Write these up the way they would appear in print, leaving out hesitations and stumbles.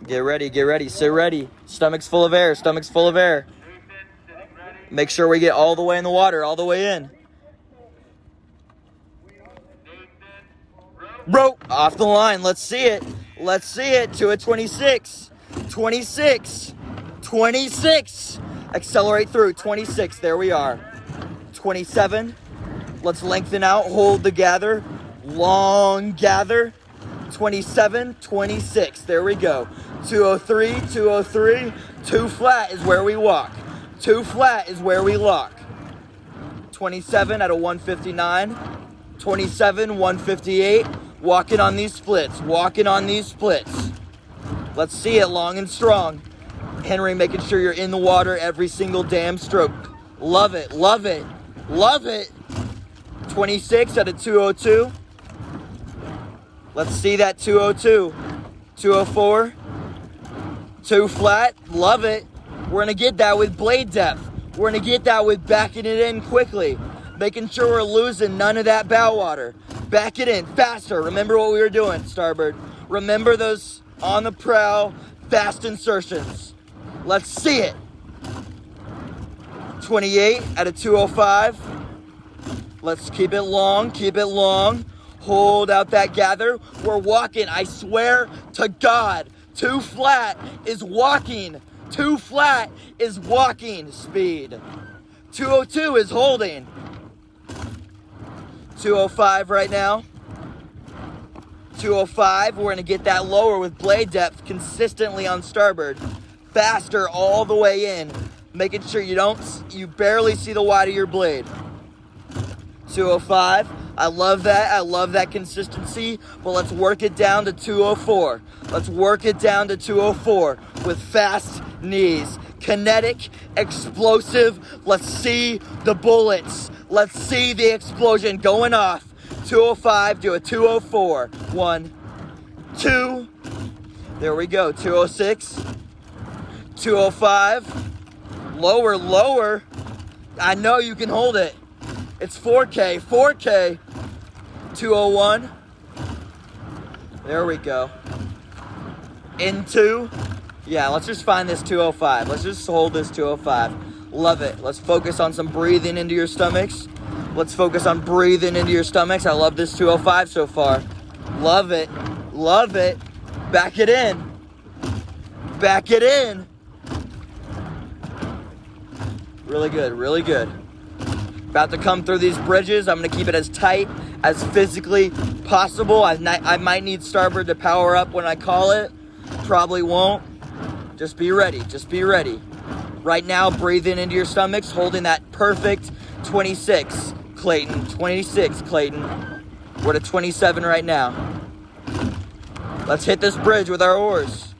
Get ready, sit ready. Stomach's full of air, stomach's full of air. Make sure we get all the way in the water, all the way in. Rope off the line, let's see it. Let's see it to a 26. 26. 26. Accelerate through, 26, there we are. 27. Let's lengthen out, hold the gather. Long gather. 27, 26, there we go. 203, 203. 2 flat is where we walk. 2 flat is where we lock. 27 at a 159. 27, 158. Walking on these splits, walking on these splits. Let's see it long and strong. Henry making sure you're in the water every single damn stroke. Love it, love it, love it. 26 at a 202. Let's see that 202. 204. 2 flat, love it. We're gonna get that with blade depth. We're gonna get that with backing it in quickly. Making sure we're losing none of that bow water. Back it in, faster. Remember what we were doing, starboard. Remember those on the prow, fast insertions. Let's see it. 28 at a 205. Let's keep it long, keep it long. Hold out that gather. We're walking, I swear to God. 2 flat is walking. 2 flat is walking speed. 202 is holding. 205 right now. 205, we're gonna get that lower with blade depth consistently on starboard. Faster all the way in. Making sure you barely see the wide of your blade. 205, I love that consistency, but let's work it down to 204. Let's work it down to 204 with fast knees. Kinetic, explosive, let's see the bullets. Let's see the explosion going off. 205 to a 204. 1, 2. There we go. 206. 205. Lower, lower. I know you can hold it. It's 4K, 4K. 201. There we go. Into. Yeah, let's just find this 205. Let's just hold this 205. Love it. Let's focus on some breathing into your stomachs. Let's focus on breathing into your stomachs. I love this 205 so far. Love it. Love it. Back it in. Back it in. Really good. Really good. About to come through these bridges. I'm going to keep it as tight as physically possible. I might need starboard to power up when I call it. Probably won't. Just be ready. Just be ready. Right now, breathing into your stomachs, holding that perfect 26, Clayton. 26, Clayton. We're at 27 right now. Let's hit this bridge with our oars.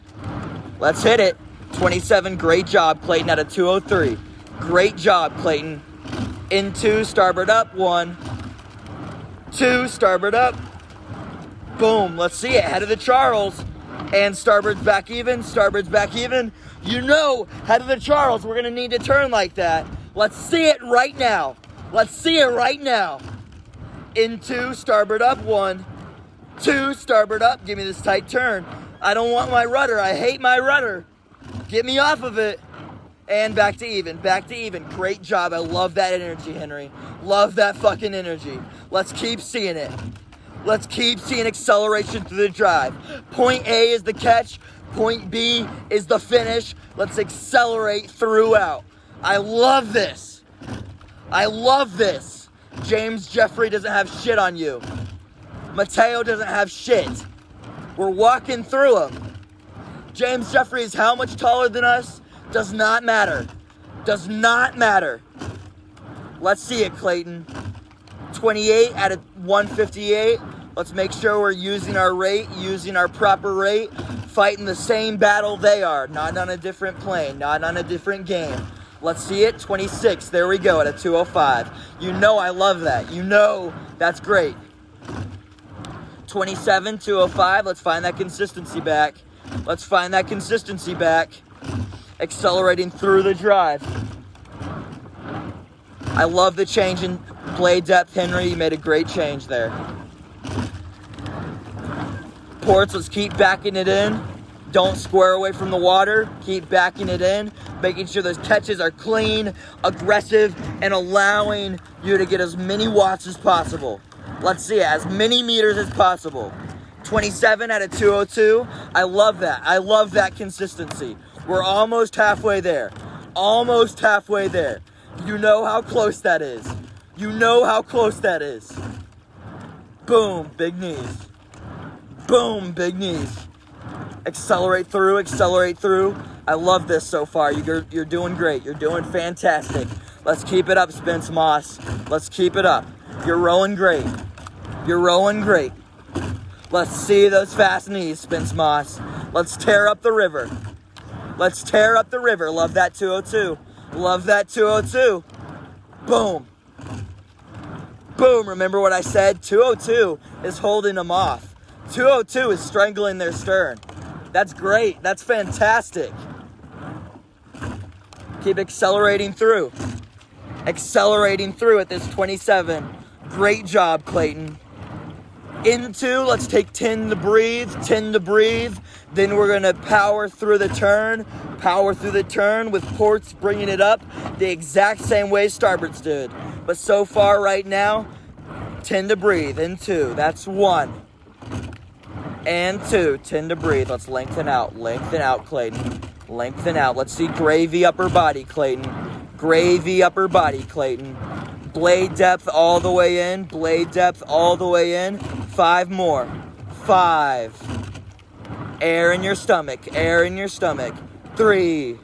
Let's hit it. 27, great job, Clayton, at a 203. Great job, Clayton. Into, starboard up, 1, 2, starboard up. Boom, let's see it, head of the Charles. And starboard's back even, starboard's back even. You know, head of the Charles, we're gonna need to turn like that. Let's see it right now. Let's see it right now. Into, starboard up, 1, 2, starboard up. Give me this tight turn. I don't want my rudder, I hate my rudder. Get me off of it. And back to even, back to even. Great job, I love that energy, Henry. Love that fucking energy. Let's keep seeing it. Let's keep seeing acceleration through the drive. Point A is the catch. Point B is the finish. Let's accelerate throughout. I love this. I love this. James Jeffrey doesn't have shit on you. Mateo doesn't have shit. We're walking through him. James Jeffrey is how much taller than us? Does not matter. Does not matter. Let's see it, Clayton. 28 at a 158. Let's make sure we're using our rate, using our proper rate, fighting the same battle they are, not on a different plane, not on a different game. Let's see it, 26, there we go, at a 205. You know I love that. You know that's great. 27, 205, let's find that consistency back. Let's find that consistency back. Accelerating through the drive. I love the change in blade depth, Henry. You made a great change there. Ports, let's keep backing it in. Don't square away from the water. Keep backing it in, making sure those catches are clean, aggressive, and allowing you to get as many watts as possible. Let's see it, as many meters as possible. 27 out of 202. I love that. I love that consistency. We're almost halfway there. Almost halfway there. You know how close that is. You know how close that is. Boom, big knees. Boom, big knees. Accelerate through, accelerate through. I love this so far. You're doing great. You're doing fantastic. Let's keep it up, Spence Moss. Let's keep it up. You're rowing great. You're rowing great. Let's see those fast knees, Spence Moss. Let's tear up the river. Let's tear up the river. Love that 202. Love that 202. Boom. Boom. Remember what I said? 202 is holding them off. 202 is strangling their stern. That's great. That's fantastic. Keep accelerating through. Accelerating through at this 27. Great job, Clayton. Into, let's take 10 to breathe, 10 to breathe. Then we're going to power through the turn with ports bringing it up the exact same way starboards did. But so far right now, 10 to breathe, into, that's 1. And 2, 10 to breathe. Let's lengthen out, Clayton. Lengthen out. Let's see gravy upper body, Clayton. Gravy upper body, Clayton. Blade depth all the way in, blade depth all the way in. 5 more. 5. Air in your stomach, air in your stomach. 3,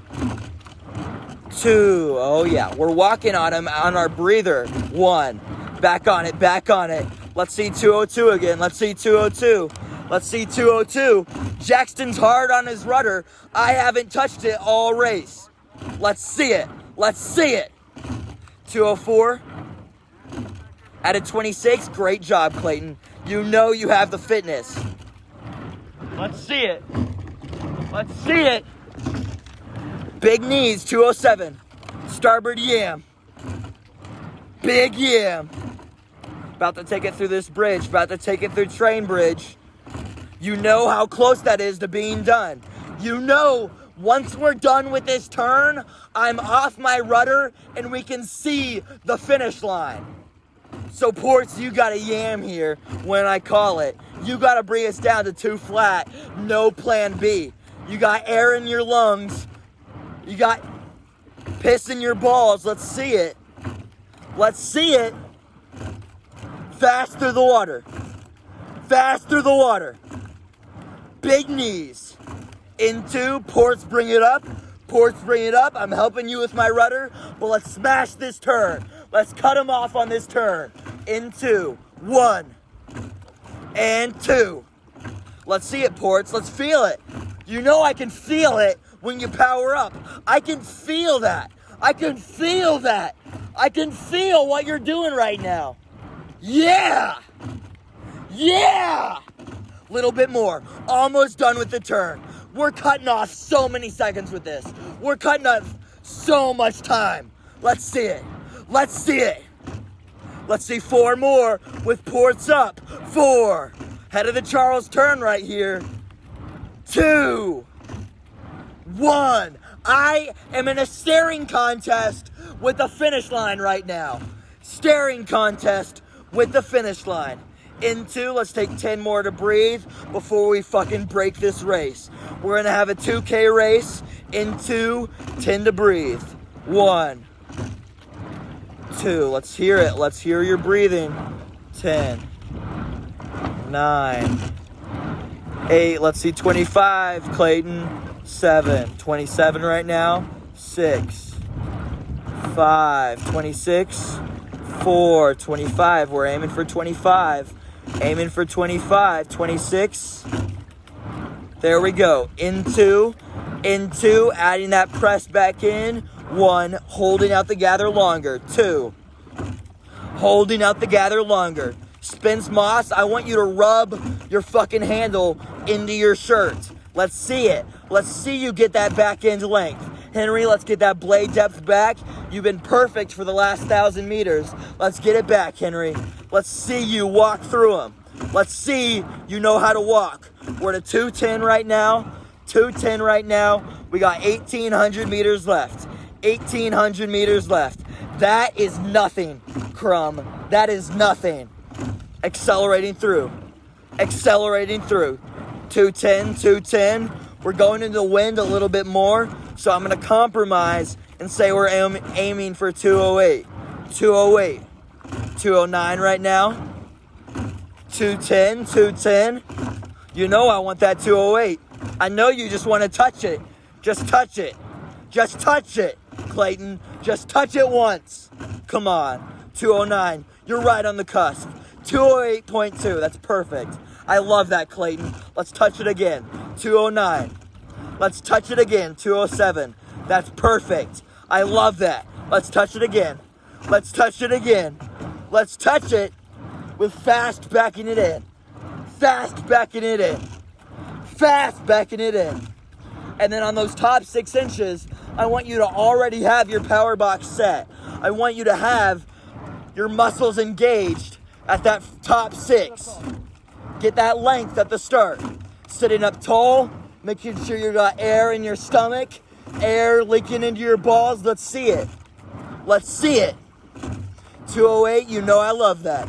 2, oh yeah, we're walking on him on our breather. 1, back on it, back on it. Let's see 202 again, let's see 202. Let's see 202. Jackson's hard on his rudder. I haven't touched it all race. Let's see it, let's see it. 204 out of 26, great job, Clayton. You know you have the fitness. Let's see it. Let's see it. Big knees, 207. Starboard yam. Big yam. About to take it through this bridge. About to take it through Train Bridge. You know how close that is to being done. You know, once we're done with this turn, I'm off my rudder and we can see the finish line. So ports, you got a yam here when I call it. You got to bring us down to 2 flat, no plan B. You got air in your lungs. You got piss in your balls. Let's see it. Let's see it. Fast through the water. Fast through the water. Big knees. Into, ports bring it up. Ports bring it up. I'm helping you with my rudder, but let's smash this turn. Let's cut him off on this turn. Into, 1, and 2. Let's see it, ports. Let's feel it. You know I can feel it when you power up. I can feel that. I can feel that. I can feel what you're doing right now. Yeah! Yeah! Little bit more. Almost done with the turn. We're cutting off so many seconds with this. We're cutting off so much time. Let's see it. Let's see it. Let's see 4 more with ports up. 4. Head of the Charles turn right here. 2, 1. I am in a staring contest with the finish line right now. Staring contest with the finish line. Into, let's take 10 more to breathe before we fucking break this race. We're going to have a 2K race. Into, 10 to breathe. 1, 2, let's hear it. Let's hear your breathing. 10, 9, 8, let's see 25, Clayton. 7, 27 right now. 6, 5, 26, 4, 25. We're aiming for 25. Aiming for 25, 26. There we go. Into, adding that press back in. 1, holding out the gather longer. 2, holding out the gather longer. Spence Moss, I want you to rub your fucking handle into your shirt. Let's see it. Let's see you get that back end length. Henry, let's get that blade depth back. You've been perfect for the last 1,000 meters. Let's get it back, Henry. Let's see you walk through them. Let's see you know how to walk. We're at a 210 right now. 210 right now. We got 1,800 meters left. 1,800 meters left. That is nothing, Crumb. That is nothing. Accelerating through. Accelerating through. 210, 210. We're going into the wind a little bit more, so I'm going to compromise and say we're aiming for 208. 208. 209 right now. 210, 210. You know I want that 208. I know you just want to touch it. Just touch it. Just touch it, Clayton. Just touch it once. Come on. 209. You're right on the cusp. 208.2. That's perfect. I love that, Clayton. Let's touch it again. 209. Let's touch it again. 207. That's perfect. I love that. Let's touch it again. Let's touch it again. Let's touch it with fast backing it in. Fast backing it in. Fast backing it in. And then on those top 6 inches, I want you to already have your power box set. I want you to have your muscles engaged at that top 6. Get that length at the start. Sitting up tall, making sure you got air in your stomach, air leaking into your balls. Let's see it. Let's see it. 208, you know I love that.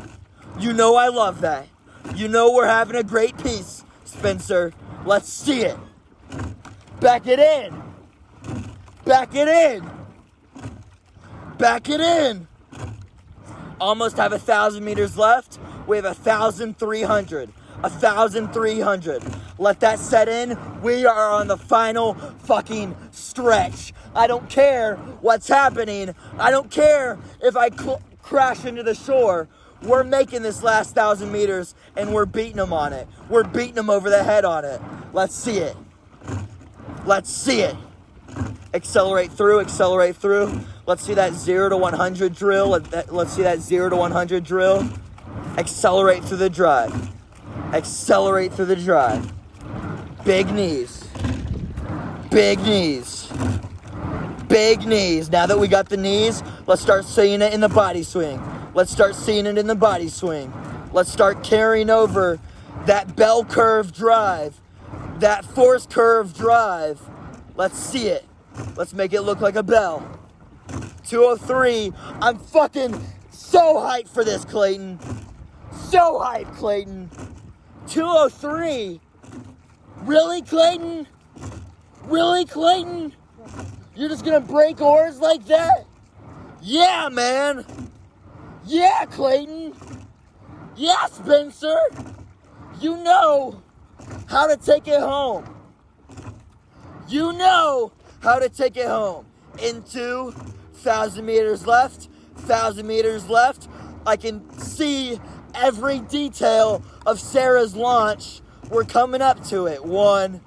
You know I love that. You know we're having a great piece, Spencer. Let's see it. Back it in. Back it in. Back it in. Almost have 1,000 meters left. We have 1,300. 1,300. Let that set in. We are on the final fucking stretch. I don't care what's happening. I don't care if I crash into the shore. We're making this last 1,000 meters and we're beating them on it. We're beating them over the head on it. Let's see it. Let's see it. Accelerate through, accelerate through. Let's see that 0 to 100 drill. Let's see that 0 to 100 drill. Accelerate through the drive. Accelerate through the drive. Big knees. Big knees. Big knees. Now that we got the knees, let's start seeing it in the body swing. Let's start seeing it in the body swing. Let's start carrying over that bell curve drive. That force curve drive. Let's see it. Let's make it look like a bell. 203. I'm fucking so hyped for this, Clayton. So hyped, Clayton. 203. Really, Clayton? Really, Clayton? You're just gonna break oars like that? Yeah, man. Yeah, Clayton. Yeah, Spencer. You know how to take it home. You know how to take it home. Into 1,000 meters left. 1,000 meters left. I can see every detail of Sarah's launch. We're coming up to it. 1,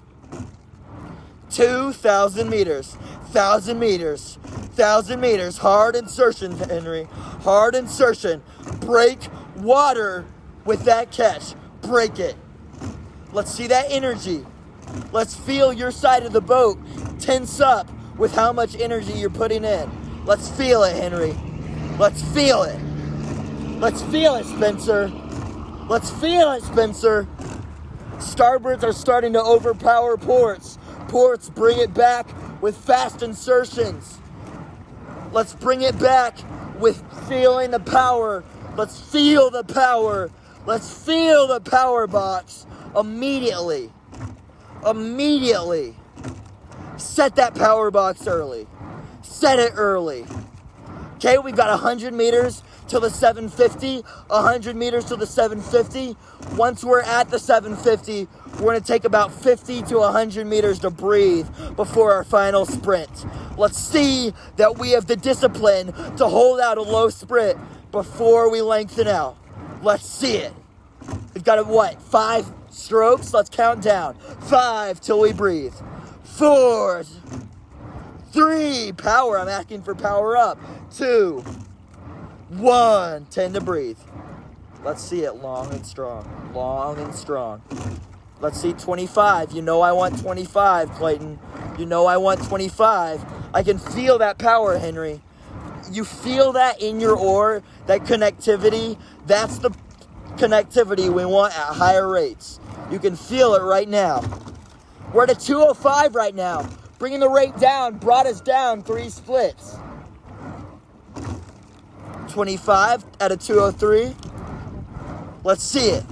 2,000 meters. 1,000 meters. 1,000 meters. Hard insertion, Henry. Hard insertion. Break water with that catch. Break it. Let's see that energy. Let's feel your side of the boat tense up with how much energy you're putting in. Let's feel it, Henry. Let's feel it. Let's feel it, Spencer. Let's feel it, Spencer. Starboards are starting to overpower ports. Ports, bring it back with fast insertions. Let's bring it back with feeling the power. Let's feel the power. Let's feel the power box immediately. Immediately. Set that power box early. Set it early. Okay, we've got 100 meters till the 750. 100 meters till the 750. Once we're at the 750, we're going to take about 50 to 100 meters to breathe before our final sprint. Let's see that we have the discipline to hold out a low sprint before we lengthen out. Let's see it. We've got, 5 strokes? Let's count down. 5 till we breathe. 4, 3, power. I'm asking for power up. 2, 1, 10 to breathe. Let's see it long and strong. Long and strong. Let's see 25. You know I want 25, Clayton. You know I want 25. I can feel that power, Henry. You feel that in your oar, that connectivity. That's the connectivity we want at higher rates. You can feel it right now. We're at a 205 right now. Bringing the rate down, brought us down 3 splits. 25 at a 203. Let's see it.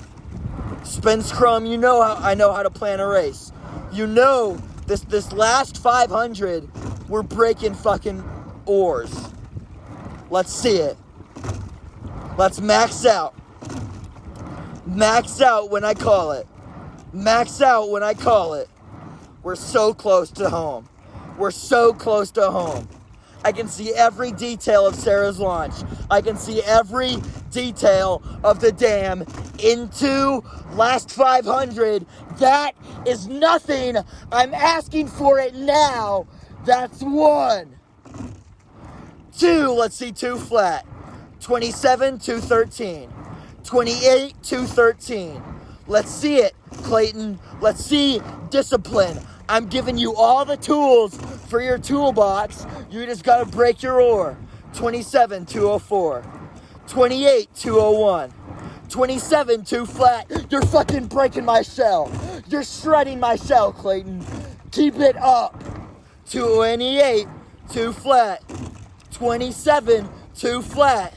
Spin scrum, you know how I know how to plan a race. You know this last 500, we're breaking fucking oars. Let's see it. Let's max out. Max out when I call it. Max out when I call it. We're so close to home. We're so close to home. I can see every detail of Sarah's launch. I can see every detail of the dam into last 500. That is nothing. I'm asking for it now. That's 1. 2, let's see 2 flat. 27, 213. 28, 213. Let's see it, Clayton. Let's see discipline. I'm giving you all the tools for your toolbox. You just gotta break your oar. 27, 204. 28, 201. 27, 2 flat. You're fucking breaking my shell. You're shredding my shell, Clayton. Keep it up. 28, 2 flat. 27, 2 flat.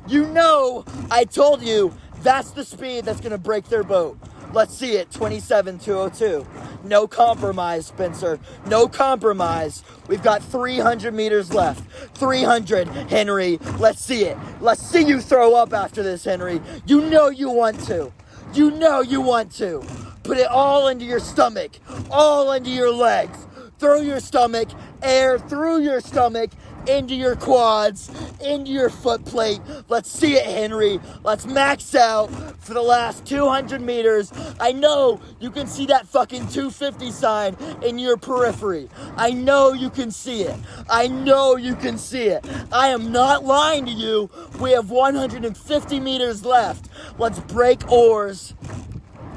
You know, I told you, that's the speed that's going to break their boat. Let's see it, 27, 202. No compromise, Spencer. No compromise. We've got 300 meters left. 300, Henry. Let's see it. Let's see you throw up after this, Henry. You know you want to. You know you want to. Put it all into your stomach. All into your legs. Through your stomach. Air through your stomach. Into your quads, into your foot plate. Let's see it, Henry. Let's max out for the last 200 meters. I know you can see that fucking 250 sign in your periphery. I know you can see it. I know you can see it. I am not lying to you. We have 150 meters left. Let's break oars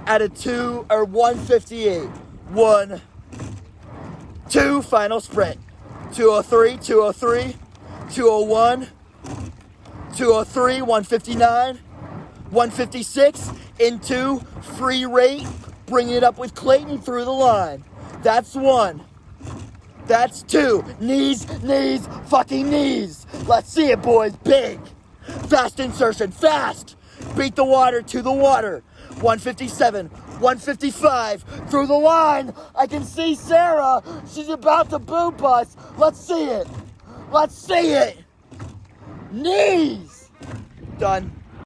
at a 158. 1, 2, final sprint. 203, 203, 201, 203, 159, 156, into free rate, bringing it up with Clayton through the line. That's 1. That's 2. Knees, knees, fucking knees. Let's see it, boys. Big. Fast insertion, fast. Beat the water to the water. 157, 155, through the line. I can see Sarah. She's about to boot us. Let's see it. Let's see it. Knees. Done.